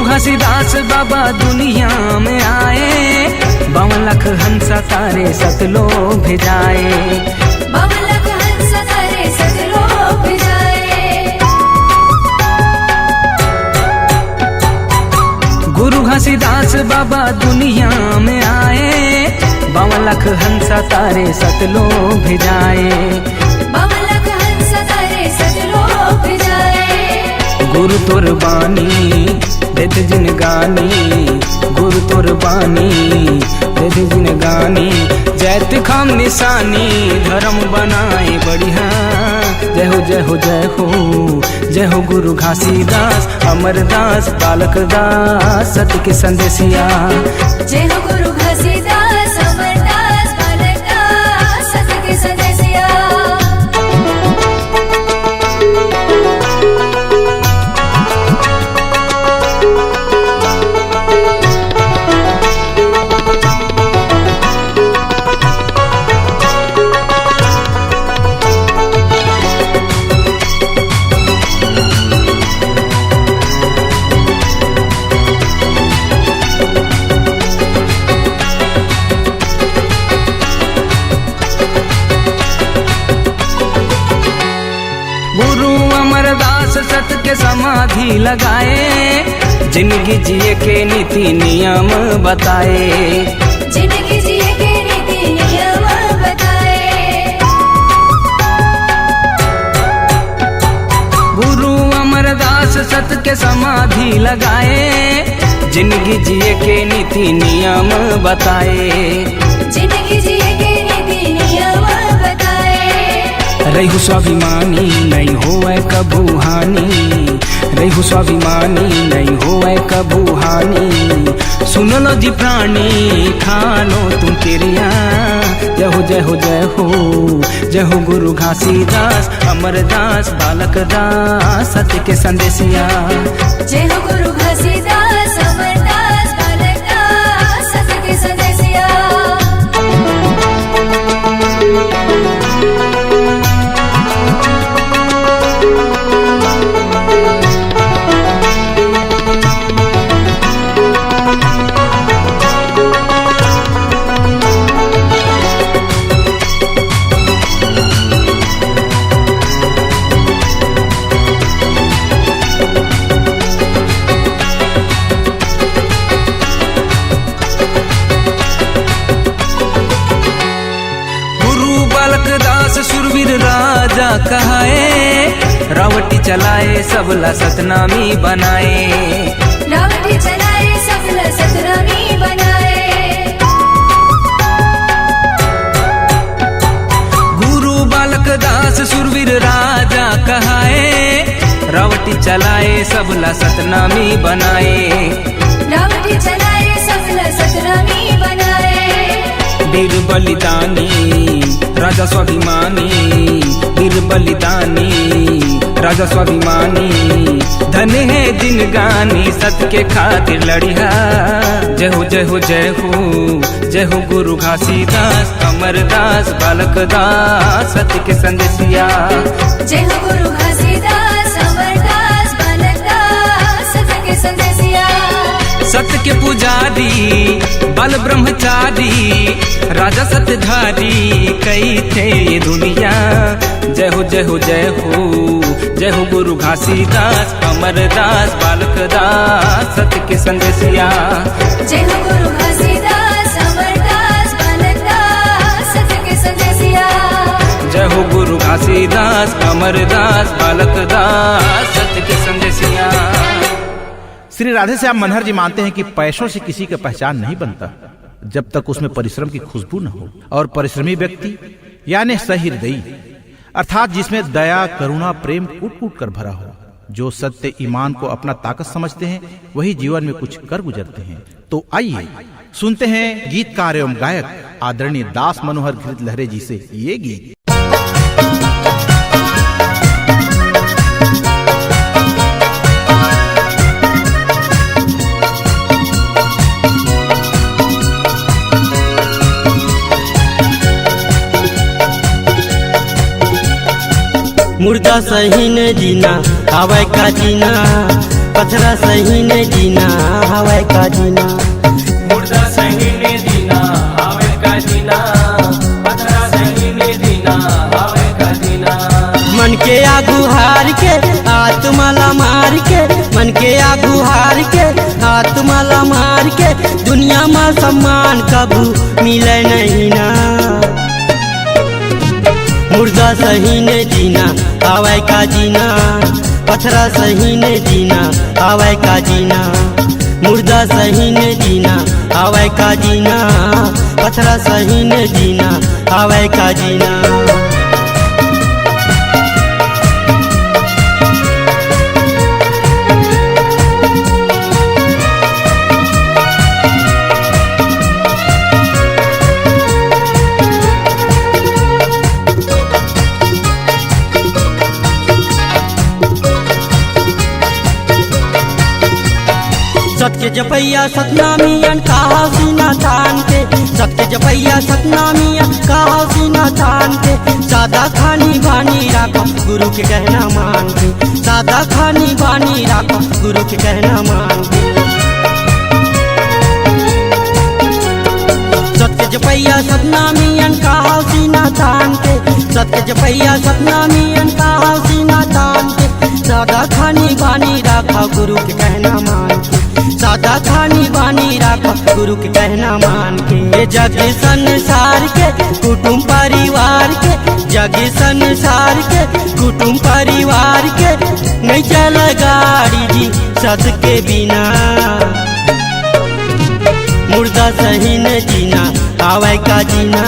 घासीदास बाबा दुनिया में आए, 52 लाख हंसा तारे सतलो भेजाए। 52 लाख हंसा तारे सतलो भेजाए। गुरु घासीदास बाबा दुनिया में आए, 52 लाख हंसा तारे सतलो भेजाए। 52 लाख हंसा तारे सतलो भेजाए। गुरु तोर बानी देत जिन गानी, गुरु तोर बानी देत जिन गानी। जैत खाम निशानी धर्म बनाए बढ़िया। जय हो जय हो जय हो जय हो गुरु घासीदास अमरदास बालक दास सत्य के संदेशिया। जय हो गुरु घासीदास अमरदास बालक दास सत्य के संदेशिया। गुरु अमरदास सत के समाधि लगाए, जिंदगी जिए के नीति नियम बताए। जिंदगी जिए के नीति नियम बताए। गुरु अमरदास सत के समाधि लगाए, जिंदगी जिए के नीति नियम बताए। जिंदगी जिए के नीति नियम बताए। रहु स्वाभिमानी नहीं होए कबू हानि, रहु स्वाभिमानी नहीं होए कबू हानि। सुन लो जी प्राणी खानो तुम क्रिया, जय हो जय हो जय हो जय हो गुरु घासीदास अमरदास बालक दास सत्य के संदेशिया। जय हो गुरु घासीदास अमरदास बालक दास सत्य के संदेशिया। सुरवीर राजा कहाए, रावटी चलाए सबला सतनामी बनाए। रावटी चलाए सबला सतनामी बनाए। गुरु बालक दास सुरवीर राजा कहाए, रावटी चलाए सबला सतनामी बनाए। रावटी चलाए सबला सतनामी बनाए। वीर बलिदानी राजा स्वाभिमानी, वीर बलिदानी राजा स्वाभिमानी। धन है दिन गानी सत्य के खातिर लड़िया। जय हो जय हो जय हो जय हो गुरु घासीदास अमरदास बालक दास सत्य के संदेशिया। जय हो गुरु घासीदास अमरदास बालक दास सत्य के संदेशिया। सत्य के पुजारी बल ब्रह्मचारी राजा सत्यधारी कई थे ये दुनिया। जय हो जय हो जय हो जय हो गुरु घासीदास अमरदास बालक दास सत्य के संदेशिया। जय हो गुरु घासीदास अमरदास बालक दास सत्य के संदेशिया। जय हो गुरु घासीदास अमरदास बालक दास सत्य के संदेशिया। श्री राधे श्याम मनहर जी मानते हैं कि पैसों से किसी का पहचान नहीं बनता जब तक उसमें परिश्रम की खुशबू न हो, और परिश्रमी व्यक्ति यानी सहृदयी अर्थात जिसमें दया करुणा प्रेम कूट कूट कर भरा हो, जो सत्य ईमान को अपना ताकत समझते हैं, वही जीवन में कुछ कर गुजरते हैं। तो आइए सुनते हैं गीतकार एवं गायक आदरणीय दास मनोहर घृत लहरे जी से ये गीत। मुर्दा सही ने जीना हवाई का जीना, पथरा सही ने जीना हवाई का जीना। मुर्दा सही ने जीना हवाई का जीना, पथरा सही ने जीना हवाई का जीना। मन के आगू हार के आत्माला मार के, मन के आगू हार के आत्माला मार के, दुनिया में सम्मान कबू मिले नहीं ना। मुर्दा सही ने जीना हवाई का जीना, पथरा सही ने जीना हवाई का जीना। मुर्दा सही ने जीना हवाई का जीना, पथरा सही ने जीना हवाई का जीना। सत्य जपैया सतनामियन कहा सीना तान के, सत्य जपैया सतनामियन कहा सीना तान के। सादा खानी बानी राखो गुरु के कहना मान के, सादा खानी बानी राखो गुरु के कहना मान के। सत्य जपैया सतनामियन कहा सीना तान के, सत्य जपैया सतनामियन कहा सीना बानी राखा गुरु के कहना मान के, सादा खानी बानी राखा गुरु के कहना मान के। जग संसार के कुटुंब परिवार के, जग संसार के कुटुंब परिवार के, नहीं चल गाड़ी जी सत के बिना। मुर्दा सही न जीना आवे का जीना,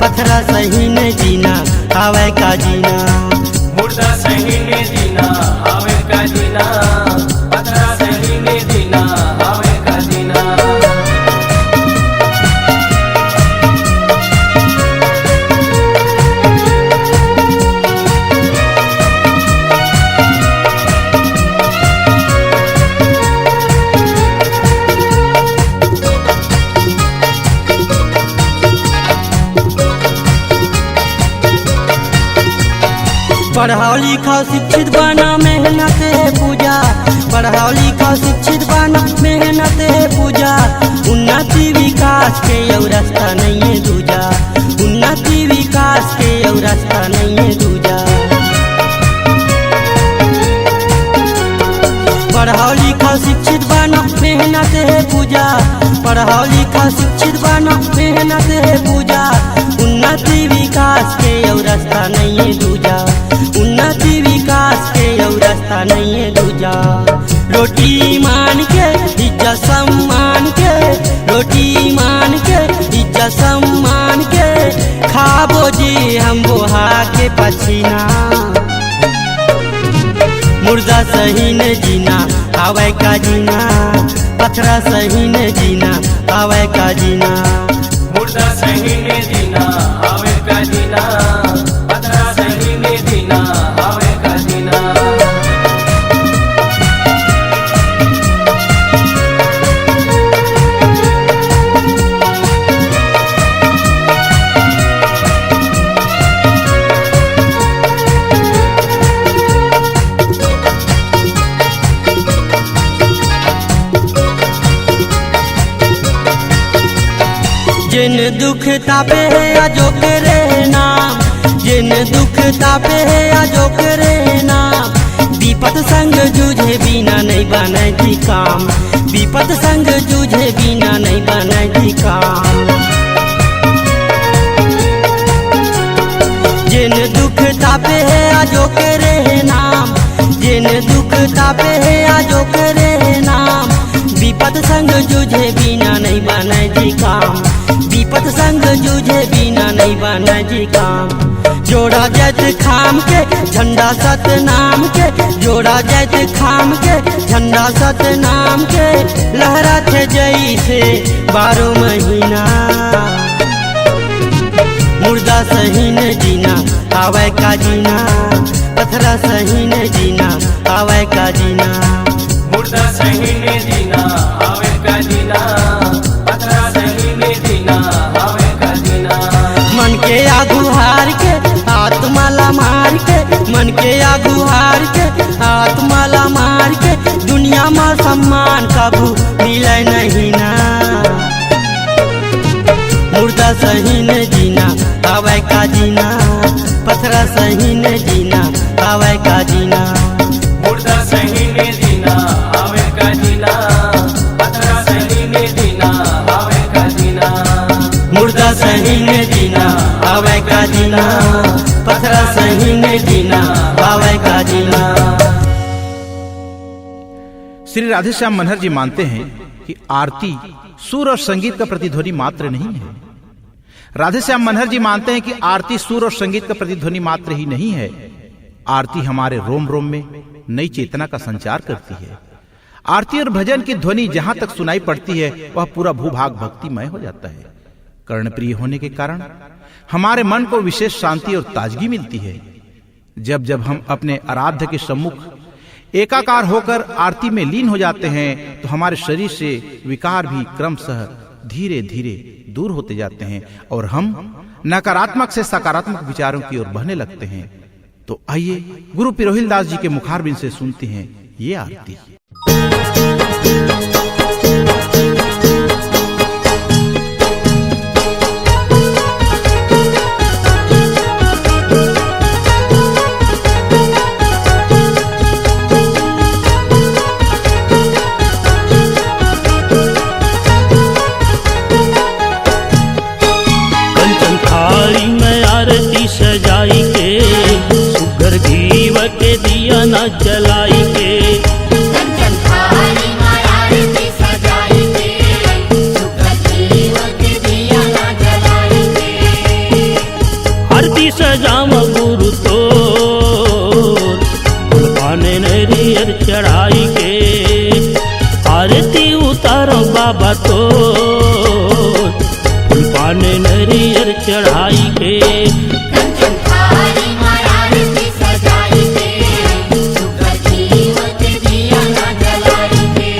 पथरा सही न जीना आवे का जीना। मुर्दा सही ने जीना आवे का जीना, पथरा सही ने जीना आवे का जीना। पढ़ाओ लिखाओ शिक्षित बना मेहनत है पूजा, पढ़ाओ लिखाओ शिक्षित बना मेहनत है पूजा। उन्नति विकास के और रास्ता नहीं है दूजा, उन्नति विकास के और रास्ता नहीं है दूजा। पढ़ाओ लिखाओ शिक्षित बना मेहनत है पूजा, पढ़ाओ लिखाओ शिक्षित बना मेहनत है पूजा। उन्नति विकास के और रास्ता नहीं है दूजा, उन्नति विकास के और रास्ता नहीं है दूजा। रोटी मान के इज्जत सम्मान के, रोटी मान के इज्जत सम्मान के, खाबो जी हम बोहा के पसीना। मुर्दा सही न जीना आवे का जीना, पथरा सही न जीना आवे का जीना। मुर्दा सही ने जीना आवे का जीना, पथरा सही ने जीना आवे का जीना। जिन दुख तापे है आजो करे नाम, जिन दुख तापे है आजो करे नाम। विपत संग जूझे बिना नहीं बने जी काम, विपत संग जूझे बिना नहीं बने जी काम। जिन दुख तापे है आजो करे नाम, जिन दुख तापे है आजो करे नाम। विपत संग जूझे बिना नहीं बने जी काम, विपत संग जूझे बिना नहीं बने जी काम। जोड़ा जैत खाम के झंडा सत नाम के, जोड़ा जैत खाम के झंडा सत नाम के। लहरा थे जैसे 12 महीना, मुर्दा सही न जीना आवे का जीना, पथरा सही न जीना आवे का जीना। मुर्दा सही ने जीना आवे का जीना, पथरा सही ने जीना आवे का जीना। मन के आगू हार के आत्मा ला मार के, मन के आगू हार के आत्मा ला मार के। दुनिया में सम्मान कभू मिले नहीं ना, मुर्दा सही न जीना आवे का जीना, पथरा सही न जीना आवे का जीना। मुर्दा सही ने जीना आवे का जीना, पथरा सही ने जीना आवे का जीना। मुर्दा सही न जीना आवे का जीना, पथरा सही न जीना आवे का जीना। श्री राधेश्याम मनहर जी मानते हैं कि आरती सुर और संगीत का प्रतिध्वनि मात्र नहीं है। राधेश्याम मनहर जी मानते हैं कि आरती सुर और संगीत का प्रतिध्वनि मात्र ही नहीं है, आरती हमारे रोम रोम में नई चेतना का संचार करती है। आरती और भजन की ध्वनि जहां तक सुनाई पड़ती है वह पूरा भूभाग भक्तिमय हो जाता है। कर्णप्रिय होने के कारण हमारे मन को विशेष शांति और ताजगी मिलती है। जब जब हम अपने आराध्य के सम्मुख एकाकार होकर आरती में लीन हो जाते हैं तो हमारे शरीर से विकार भी क्रमशः धीरे धीरे दूर होते जाते हैं और हम नकारात्मक से सकारात्मक विचारों की ओर बहने लगते हैं। तो आइए गुरु पिरोहिल दास जी के मुखारबिंद से सुनते हैं ये आरती। न जलाई के। कंचन थाली में आरती सजाई के, सुख जीव के दिया न जलाई के। आरती सजाम गुरु तो पाने नरियर चढ़ाई के। आरती उतारो बाबा तो पाने नरियर चढ़ाई के। कंचन थाली में आरती सजाई के, सुख जीव के दिया न जलाई के।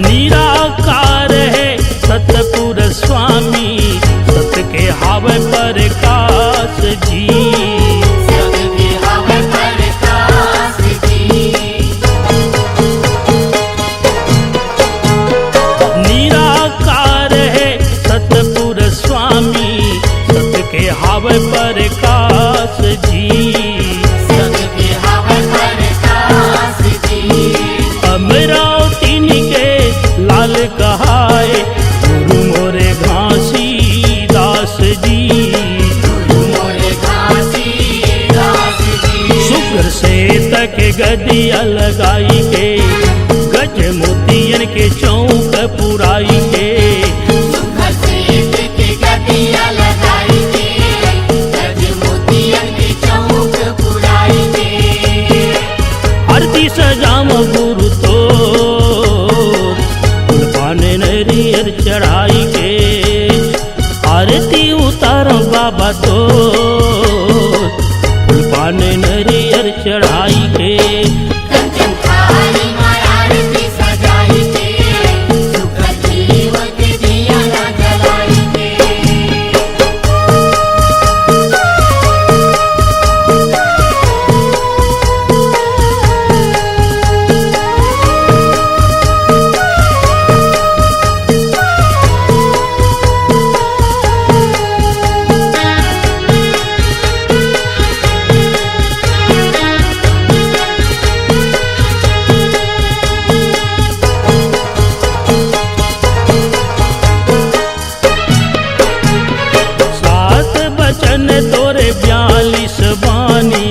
निराकार है सतपुर स्वामी, सत के हावे प्रकाश जी। सबके हवा प्रकाश जी, निराकार है सतपुर स्वामी, सत के हावे प्रकाश जी। सबके हवा प्रकाश जी। अमरावती के लाल कहाए गुरु मोरे घासी दास जी। मोरे घासी दास जी, शुक्र से तक गदिया लगाई के, गज मोतियन के चौक पुराई के। सुख सेठ के गदिया लगाई के, गज मोतियन के चौक पुराई के। आरती सजाम गुरु तो पाने नरियर चढ़ाई के। आरती उतारो बाबा तो पाने नरियर चढ़ाई के। कंचन थाली में आरती सजाई के, सुख जीव के दिया न जलाई के। सात बचन तोरे 42 बानी,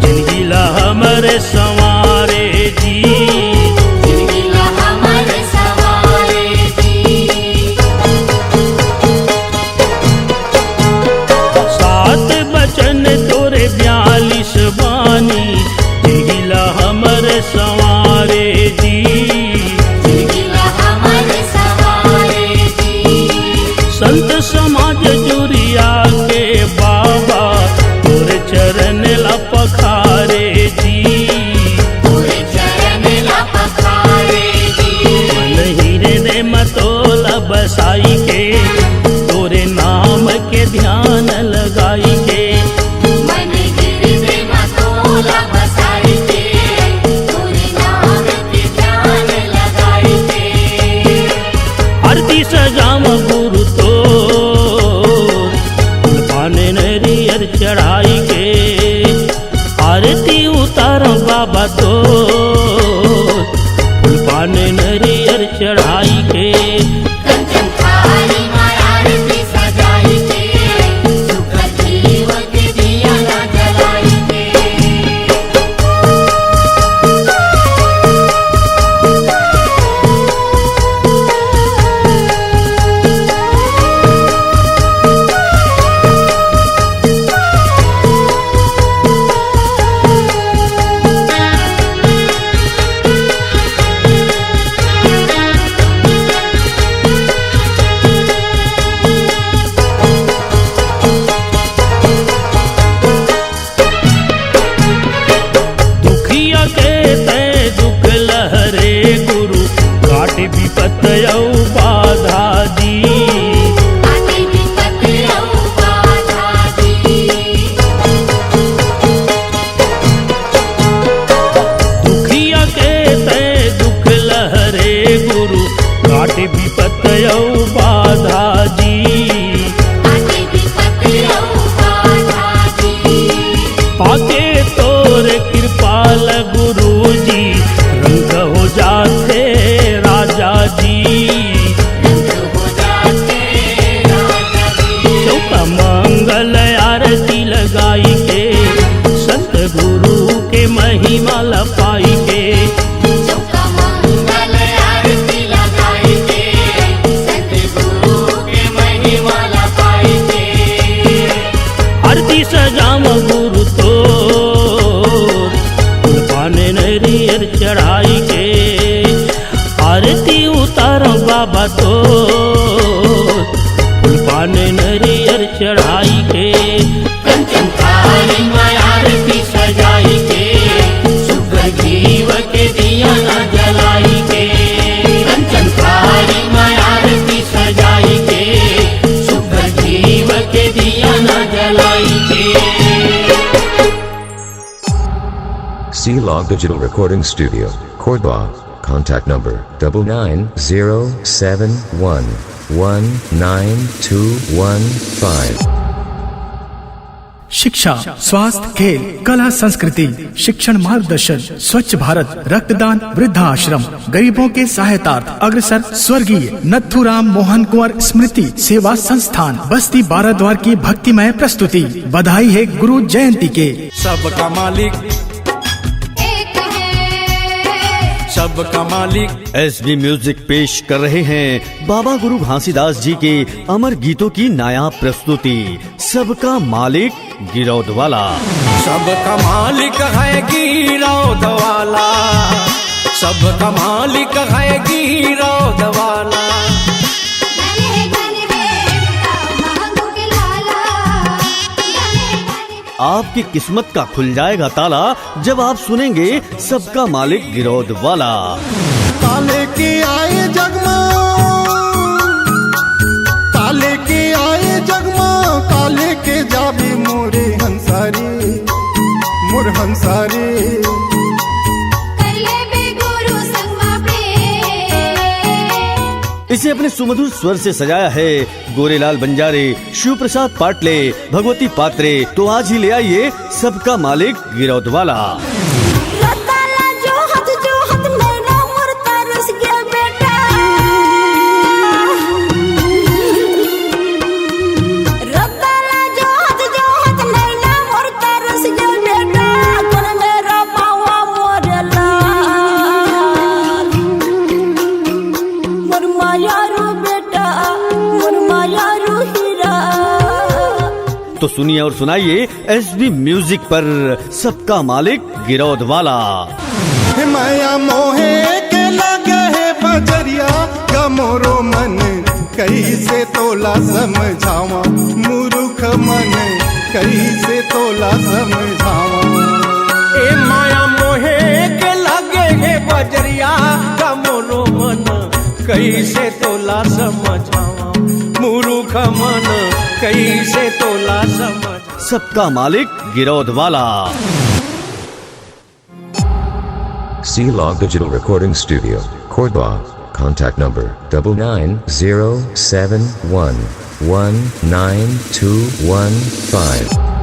जिंदगी ला हमरे संवारे जी। जिंदगी ला हमारे सवारे जी, सात बचन तोरे 42 बानी, जिंदगी ला हमरे संवारे जी। जिंदगी ला हमारे सवारे जी। संत समाज जुरिया के बाबा तोरे चरण ला पखारे जी। पूरे चरण ला पखारे जी, मन हीरे ने मतोला बसाई के, तोरे नाम के ध्यान लगाई के। मन गिरवे मतोला बसाई के, पूरे नाम के ध्यान लगाई के। आरती सजाम गुरु तो पाने नरियर चढ़ाई के। आरती उतारो बाबा तो पाने नरियर चढ़ाई के। कंचन थाली में आरती सजाई के, सुख जीव के दिया न जलाई के। पाके तोर कृपाल गुरुजी रंग हो जाते राजा जी। चौका मंगल आरती लगाई के संत गुरु के महिमा लपाई के। चौका मंगल आरती लगाई के संत गुरु के महिमा लपाई के। आरती सजाम गुरु तो पाने नरियर चढ़ाई के। आरती उतार बाबा तो पाने नरियर चढ़ाई के। कंचन थाली में आरती सजाई के शुभ जीव के दिया न जलाई के। कंचन थाली में आरती सजाई के शुभ जीव के दिया न जलाई के। C-Log Digital Recording Studio, Cordoba. Contact number 9907119215. शिक्षा, स्वास्थ्य, खेल, कला, संस्कृति, शिक्षण, मार्गदर्शन, स्वच्छ भारत, रक्तदान, वृद्धाश्रम, गरीबों के सहायतार्थ अग्रसर स्वर्गीय नथुराम मोहन कुंवर स्मृति सेवा संस्थान बस्ती 12 द्वार की भक्तिमय प्रस्तुति। बधाई है गुरु जयंती के। सबका मालिक एक है सबका मालिक। SB म्यूजिक पेश कर रहे हैं बाबा गुरु घासीदास जी के अमर गीतों की नायाब प्रस्तुति सबका मालिक गिरौद वाला। सबका मालिक है गिरौद वाला। सबका मालिक है गिरौद वाला। गाने गाने बेटा महंगो के लाला। गाने गाने आपकी किस्मत का खुल जाएगा ताला जब आप सुनेंगे सबका मालिक गिरौद वाला। काले के आए जगमा, काले के आए जगमा, काले के जाबी मोरे हंसारी, मोर हंसारी। कर ले बे गुरु संगमा प्रेम। इसे अपने सुमधुर स्वर से सजाया है गोरेलाल बंजारे, शिव प्रसाद पाटले, भगवती पात्रे। तो आज ही ले आइए सबका मालिक गिरौद वाला। तो सुनिए और सुनाइए SB म्यूजिक पर सबका मालिक गिरौद वाला। माया मोहे के लगे है बजरिया गमोरो मन कैसे तोला समझावा, मूर्ख मन कैसे तोला समझावा। ए माया मोहे के लगे है बजरिया गमोरो मन कैसे तोला समझावा, मूर्ख मन कैसे तोला समझ। सबका मालिक गिरौद वाला। C-Log Digital Recording Studio, Cordoba. Contact number 9907119215.